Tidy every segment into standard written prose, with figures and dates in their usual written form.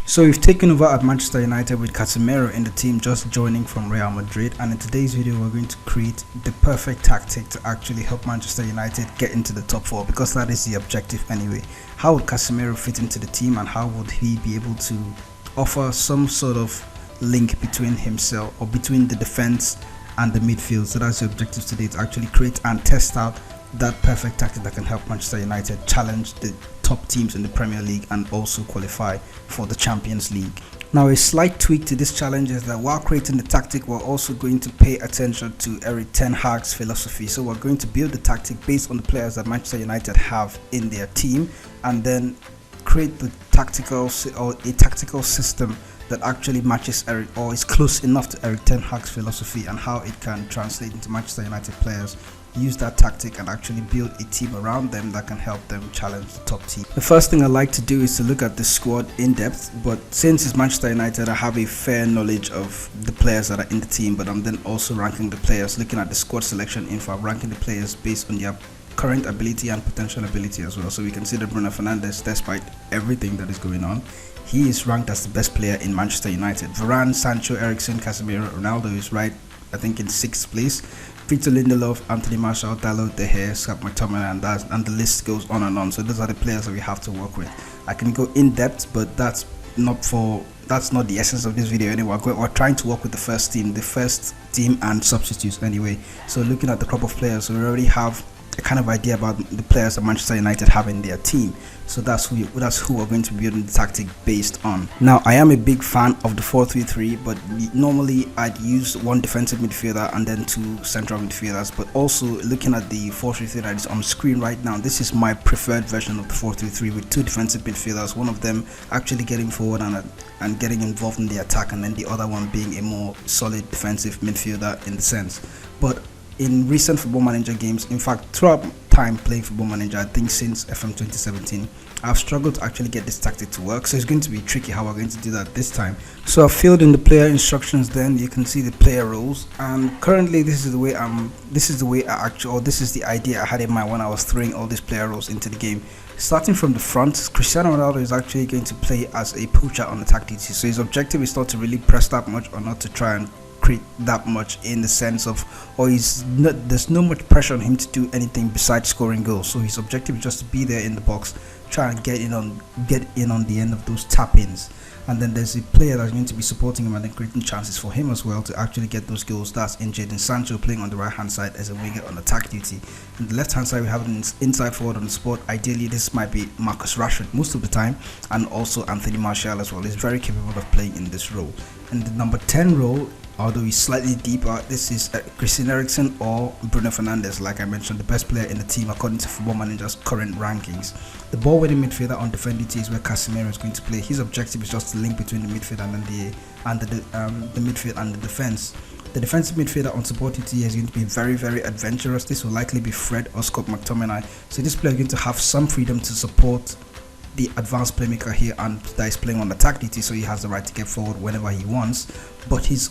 So we've taken over at Manchester United with Casemiro in the team just joining from Real Madrid, and in today's video we're going to create the perfect tactic to actually help Manchester United get into the top 4, because that is the objective anyway. How would Casemiro fit into the team, and how would he be able to offer some sort of link between himself or between the defense and the midfield? So that's the objective today, to actually create and test out that perfect tactic that can help Manchester United challenge the top teams in the Premier League and also qualify for the Champions League. Now, a slight tweak to this challenge is that while creating the tactic, we're also going to pay attention to Erik Ten Hag's philosophy. So we're going to build the tactic based on the players that Manchester United have in their team, and then create the tactical system that actually matches Erik, or is close enough to Erik Ten Hag's philosophy, and how it can translate into Manchester United players. Use that tactic and actually build a team around them that can help them challenge the top team. The first thing I like to do is to look at the squad in depth, but since it's Manchester United, I have a fair knowledge of the players that are in the team, but I'm then also ranking the players, looking at the squad selection info, ranking the players based on their current ability and potential ability as well. So we can see that Bruno Fernandes, despite everything that is going on, he is ranked as the best player in Manchester United. Varane, Sancho, Eriksen, Casemiro, Ronaldo is right, I think, in 6th place. Victor Lindelof, Anthony Martial, Dalot, De Gea, Scott McTominay, and the list goes on and on. So those are the players that we have to work with. I can go in depth, but that's not the essence of this video anyway. We're trying to work with the first team and substitutes anyway. So looking at the crop of players, so we already have a kind of idea about the players that Manchester United have in their team. So that's who we're going to be building the tactic based on. Now, I am a big fan of the 4-3-3, but normally I'd use one defensive midfielder and then 2 central midfielders. But also looking at the 4-3-3 that is on screen right now, this is my preferred version of the 4-3-3 with 2 defensive midfielders, one of them actually getting forward and getting involved in the attack, and then the other one being a more solid defensive midfielder in the sense. But in recent Football Manager games, in fact throughout time playing Football Manager, I think since FM2017, I've struggled to actually get this tactic to work. So it's going to be tricky how we're going to do that this time. So I've filled in the player instructions, then you can see the player roles, and currently this is the idea I had in mind when I was throwing all these player roles into the game. Starting from the front, Cristiano Ronaldo is actually going to play as a poacher on attack duty. So his objective is not to really press that much, or not to try and create that much, in the sense of, there's no much pressure on him to do anything besides scoring goals. So his objective is just to be there in the box, try and get in on the end of those tap-ins. And then there's a player that's going to be supporting him and then creating chances for him as well to actually get those goals. That's in Jadon Sancho, playing on the right hand side as a winger on attack duty. On the left hand side, we have an inside forward on the spot. Ideally this might be Marcus Rashford most of the time, and also Anthony Martial as well. He's very capable of playing in this role. And the number 10 role, although he's slightly deeper, this is Christian Eriksen or Bruno Fernandes. Like I mentioned, the best player in the team according to Football Manager's current rankings. The ball winning midfielder on defend duty is where Casemiro is going to play. His objective is just to link between the midfield and the midfield and the defense. The defensive midfielder on support duty is going to be very, very adventurous. This will likely be Fred or Scott McTominay. So this player is going to have some freedom to support the advanced playmaker here, and that is playing on attack duty, so he has the right to get forward whenever he wants. But his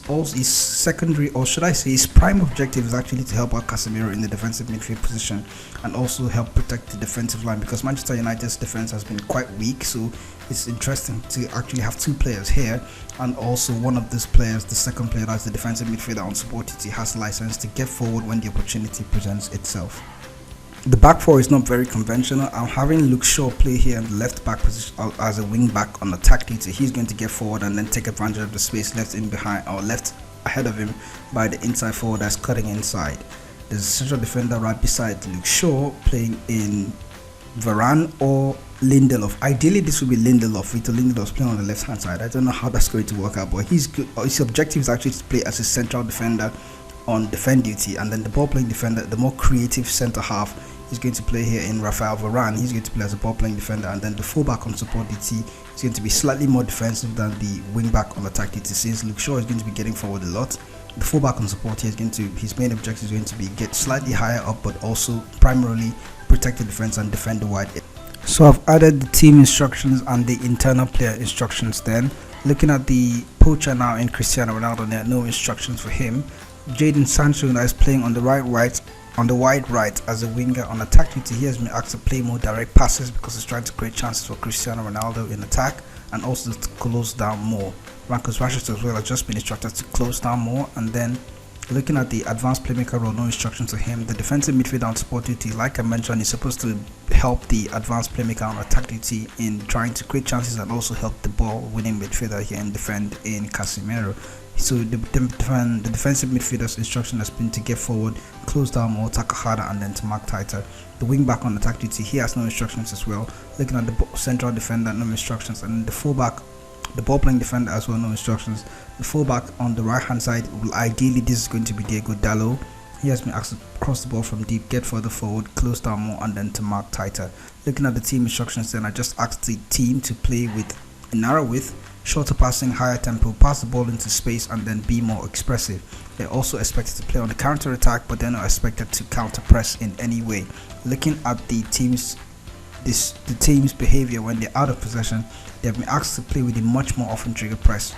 secondary, or should I say his prime objective, is actually to help out Casemiro in the defensive midfield position, and also help protect the defensive line, because Manchester United's defense has been quite weak. So it's interesting to actually have 2 players here, and also one of these players, the second player, that's the defensive midfielder on support duty, has license to get forward when the opportunity presents itself. The back 4 is not very conventional. I'm having Luke Shaw play here in the left back position as a wing back on attack duty. He's going to get forward and then take advantage of the space left ahead of him by the inside forward that's cutting inside. There's a central defender right beside Luke Shaw, playing in Varane or Lindelof. Ideally this would be Lindelof. Victor Lindelof playing on the left hand side. I don't know how that's going to work out, but he's good. His objective is actually to play as a central defender on defend duty, and then the ball playing defender, the more creative center half, is going to play here in Rafael Varane. He's going to play as a ball playing defender, and then the fullback on support duty is going to be slightly more defensive than the wing back on attack duty, since Luke Shaw is going to be getting forward a lot. The fullback on support here his main objective is going to be get slightly higher up, but also primarily protect the defense and defend the wide. So I've added the team instructions and the internal player instructions. Then looking at the poacher now in Cristiano Ronaldo, there are no instructions for him. Jadon Sancho that is playing on the wide right as a winger on attack duty. He has been asked to play more direct passes because he's trying to create chances for Cristiano Ronaldo in attack. and also to close down more. Marcus Rashford as well has just been instructed to close down more. And then looking at the advanced playmaker role, no instruction to him. The defensive midfielder on support duty, like I mentioned, is supposed to help the advanced playmaker on attack duty in trying to create chances and also help the ball winning midfielder here and defend in Casemiro. So the defensive midfielder's instruction has been to get forward, close down more, tackle harder, and then to mark tighter. The wing back on attack duty, he has no instructions as well. Looking at the central defender, no instructions, and the fullback, the ball playing defender as well, no instructions. The fullback on the right hand side, will ideally this is going to be Diego Dalot. He has been asked to cross the ball from deep, get further forward, close down more, and then to mark tighter. Looking at the team instructions, then I just asked the team to play with a narrow width, shorter passing, higher tempo, pass the ball into space, and then be more expressive. They're also expected to play on the counter attack, but they're not expected to counter press in any way. Looking at the team's behavior when they're out of possession, they have been asked to play with a much more often trigger press.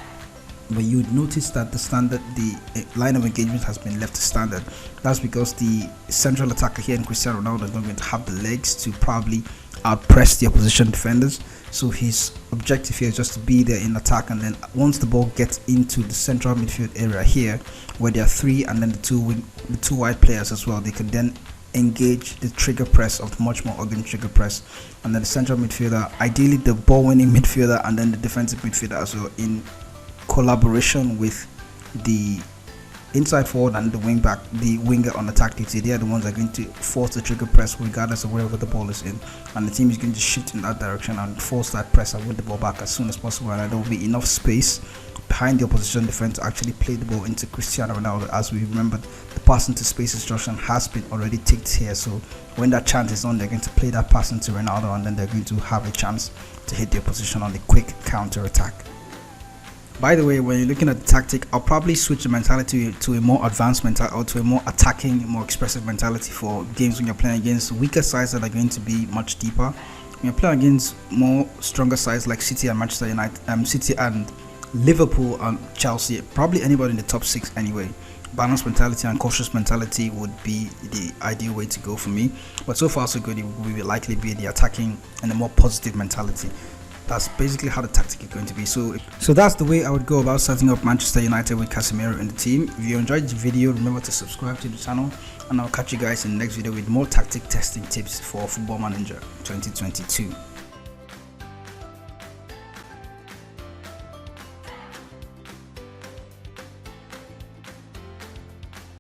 But you would notice that the line of engagement has been left to standard. That's because the central attacker here in Cristiano Ronaldo is not going to have the legs to probably outpress the opposition defenders. So his objective here is just to be there in attack, and then once the ball gets into the central midfield area here, where there are three and then the two wide players as well, they can then engage the trigger press of much more organ trigger press. And then the central midfielder, ideally the ball winning midfielder, and then the defensive midfielder as well, in collaboration with the inside forward and the wing back, the winger on attack duty. They are the ones that are going to force the trigger press regardless of wherever the ball is in, and the team is going to shift in that direction and force that press and win the ball back as soon as possible. And there will be enough space behind the opposition defense to actually play the ball into Cristiano Ronaldo. As we remember, the pass into space instruction has been already ticked here, so when that chance is on, they're going to play that pass into Ronaldo, and then they're going to have a chance to hit the opposition on the quick counter attack. By the way, when you're looking at the tactic, I'll probably switch the mentality to a more advanced mentality, or to a more attacking, more expressive mentality for games when you're playing against weaker sides that are going to be much deeper. When you're playing against more stronger sides like City and Manchester United, City and Liverpool and Chelsea, probably anybody in the top 6 anyway, balanced mentality and cautious mentality would be the ideal way to go for me. But so far so good, it will likely be the attacking and the more positive mentality. That's basically how the tactic is going to be. So that's the way I would go about setting up Manchester United with Casemiro in the team. If you enjoyed the video, remember to subscribe to the channel, and I'll catch you guys in the next video with more tactic testing tips for Football Manager 2022.